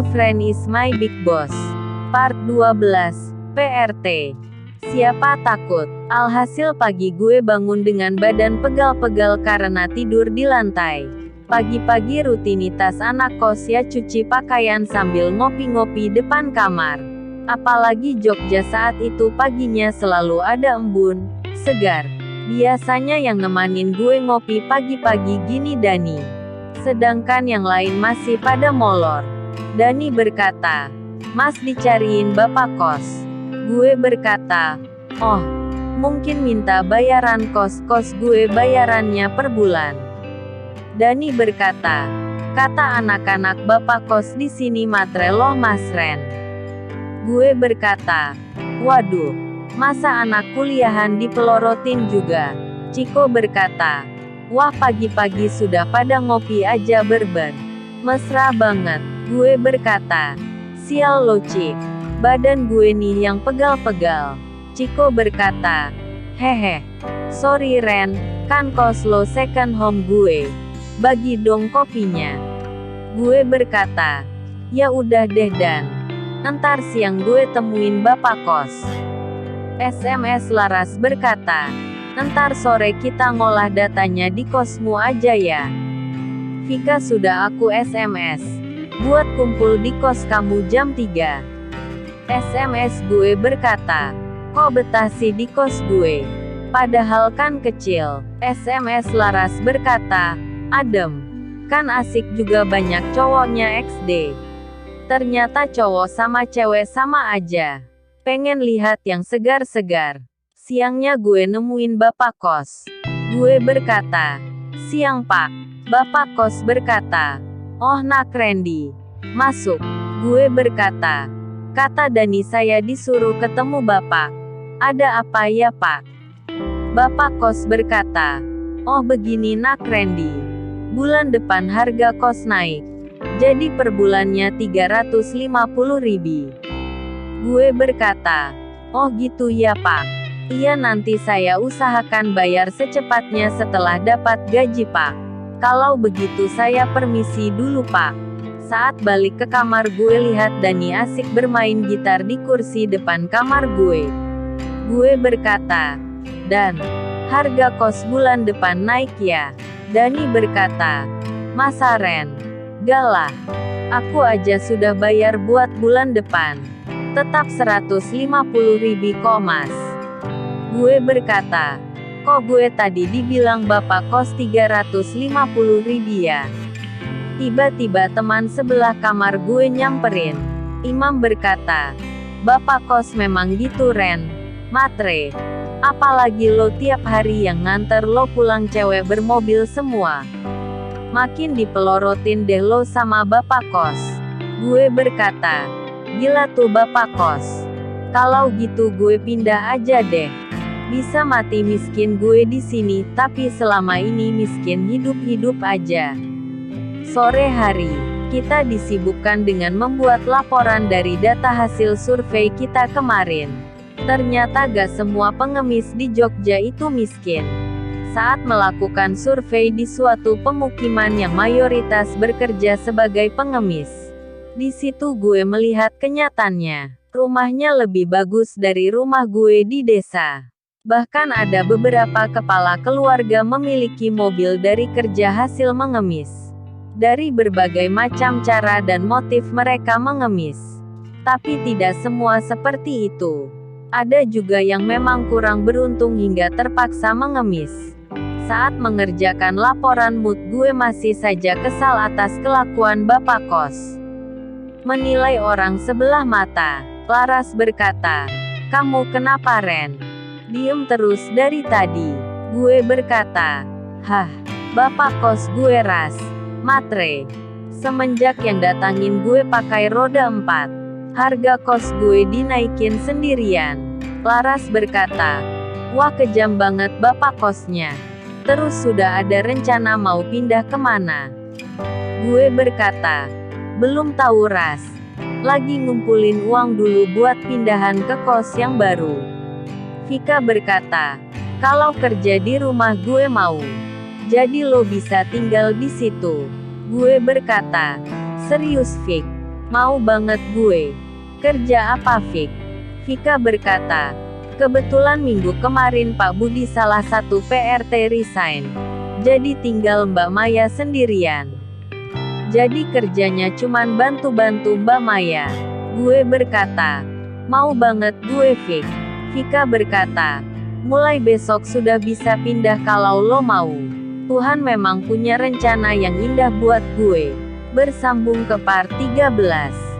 Girlfriend is my big boss. Part 12. PRT. Siapa takut? Alhasil pagi gue bangun dengan badan pegal-pegal karena tidur di lantai. Pagi-pagi rutinitas anak kos ya cuci pakaian sambil ngopi-ngopi depan kamar. Apalagi Jogja saat itu paginya selalu ada embun, segar. Biasanya yang nemanin gue ngopi pagi-pagi gini Dani. Sedangkan yang lain masih pada molor. Dani berkata, "Mas dicariin bapak kos." Gue berkata, "Oh, mungkin minta bayaran kos gue bayarannya per bulan." Dani berkata, "Kata anak-anak bapak kos di sini matre loh Mas Ren." Gue berkata, "Waduh, masa anak kuliahan dipelorotin juga?" Ciko berkata, "Wah pagi-pagi sudah pada ngopi aja berber. Mesra banget." Gue berkata, "Sial lo Cik, badan gue nih yang pegal-pegal." Ciko berkata, "Hehe, sorry Ren, kan kos lo second home gue. Bagi dong kopinya." Gue berkata, "Ya udah deh Dan. Entar siang gue temuin bapak kos." SMS Laras berkata, "Entar sore kita ngolah datanya di kosmu aja ya." Vika sudah aku SMS. "Buat kumpul di kos kamu jam 3. SMS gue berkata, "Kok betah sih di kos gue? Padahal kan kecil." SMS Laras berkata, "Adem. Kan asik juga banyak cowoknya XD." Ternyata cowok sama cewek sama aja. Pengen lihat yang segar-segar. Siangnya gue nemuin bapak kos. Gue berkata, "Siang Pak." Bapak kos berkata, "Oh nak Randy. Masuk." Gue berkata, "Kata Dani saya disuruh ketemu bapak. Ada apa ya Pak?" Bapak kos berkata, "Oh begini nak Randy. Bulan depan harga kos naik. Jadi per bulannya 350.000. Gue berkata, "Oh gitu ya Pak. Iya nanti saya usahakan bayar secepatnya setelah dapat gaji Pak. Kalau begitu saya permisi dulu Pak." Saat balik ke kamar gue lihat Dani asik bermain gitar di kursi depan kamar gue. Gue berkata, "Dan, harga kos bulan depan naik ya?" Dani berkata, "Masa Ren? Galah. Aku aja sudah bayar buat bulan depan. Tetap 150.000 kok Mas." Gue berkata, "Kok gue tadi dibilang bapak kos 350.000 ya?" Tiba-tiba teman sebelah kamar gue nyamperin. Imam berkata, "Bapak kos memang gitu Ren. Matre. Apalagi lo tiap hari yang nganter lo pulang cewek bermobil semua. Makin dipelorotin deh lo sama bapak kos." Gue berkata, "Gila tuh bapak kos. Kalau gitu gue pindah aja deh. Bisa mati miskin gue di sini, tapi selama ini miskin hidup-hidup aja." Sore hari, kita disibukkan dengan membuat laporan dari data hasil survei kita kemarin. Ternyata gak semua pengemis di Jogja itu miskin. Saat melakukan survei di suatu pemukiman yang mayoritas bekerja sebagai pengemis, di situ gue melihat kenyataannya. Rumahnya lebih bagus dari rumah gue di desa. Bahkan ada beberapa kepala keluarga memiliki mobil dari kerja hasil mengemis. Dari berbagai macam cara dan motif mereka mengemis. Tapi tidak semua seperti itu. Ada juga yang memang kurang beruntung hingga terpaksa mengemis. Saat mengerjakan laporan mood gue masih saja kesal atas kelakuan bapak kos. Menilai orang sebelah mata. Laras berkata, "Kamu kenapa Ren? Diem terus dari tadi." Gue berkata, "Hah, bapak kos gue ras. Matre. Semenjak yang datangin gue pakai roda 4. Harga kos gue dinaikin sendirian." Laras berkata, "Wah kejam banget bapak kosnya. Terus sudah ada rencana mau pindah kemana?" Gue berkata, "Belum tahu Ras. Lagi ngumpulin uang dulu buat pindahan ke kos yang baru." Vika berkata, "Kalau kerja di rumah gue mau. Jadi lo bisa tinggal di situ." Gue berkata, "Serius Fik? Mau banget gue. Kerja apa Fik? Vika berkata, kebetulan minggu kemarin Pak Budi salah satu PRT resign. Jadi tinggal Mbak Maya sendirian. Jadi kerjanya cuman bantu-bantu Mbak Maya. Gue berkata, mau banget gue Fik. Vika berkata, mulai besok sudah bisa pindah kalau lo mau. Tuhan memang punya rencana yang indah buat gue. Bersambung ke part 13.